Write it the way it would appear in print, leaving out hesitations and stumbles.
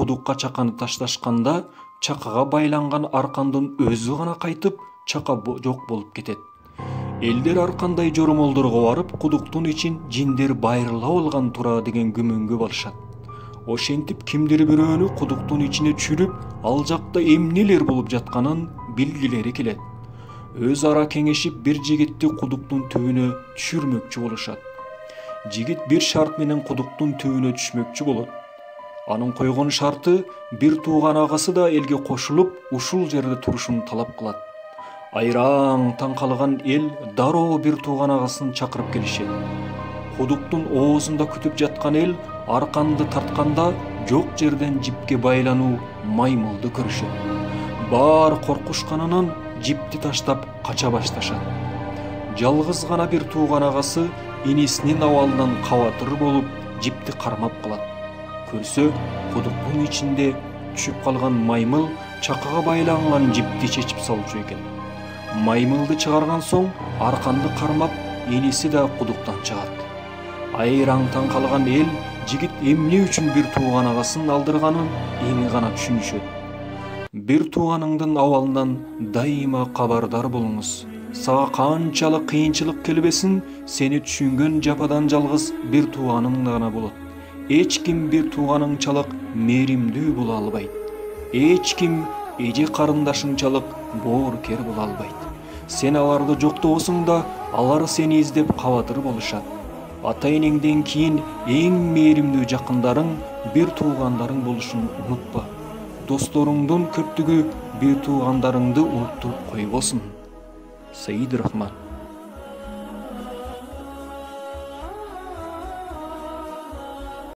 кудукка чаканы ташташканда чакага байланган аркандын өзү гана кайтып чака жок болуп кетет. Элдер аркандай жоромолдорго барып кудуктун ичин жиндер байырылап алган тура деген күмөнгө барышат. Ошентип кимдир бирөөнү кудуктун ичине түшүрүп, ал жакта эмнелер болуп жатканын билгилери келет. Өз ара кеңешип бир жигитти кудуктун түбүнө түшүрмөкчү болушат. Жигит бир шарт менен кудуктун түбүнө түшмөкчү болот. Анын койгон шарты бир тууган агасы да элге кошулуп, ушул жерде турушун талап кылат. Айраң таң калган эл дароо бир тууган агасын чакырып келишет. Кудуктун оозунда күтүп жаткан эл арканды тартканда жок жерден жипке байлануу маймылды көрүшөт. Баары коркушканынан жипти таштап кача башташат. Жалгыз гана бир тууган агасы инисинин абалынан кабатыр болуп жипти кармап калат. Көрсө, кудуктун ичинде түшүп калган маймыл чакага байланган жипти чечип салчу экен. Маймылды чыгарган соң арканды кармап, иниси да кудуктан чыгат. Айраң таң калган эл жигит эмне үчүн бир тууган агасын алдырганын эми гана түшүнүшөт. Бир тууганыңдын абалынан дайыма кабардар болуңуз. Сага канчалык кыйынчылык келбесин, сени түшүнгөн жападан жалгыз бир тууганың гана болот. Эч ким бир тууганыңчалык мээримдүү боло албайт. Эч ким эже карындашыңчалык боорукер боло албайт. Сен аларды жоктобосуң да, алар сени издеп кабатыр болушат. Ата-энеңден кийин эң мээримдүү жакындарың бир туугандарың болушун унутпа. Досторуңдун көптүгү бир туугандарыңды унуттуруп койбосун. Саид Рахмат.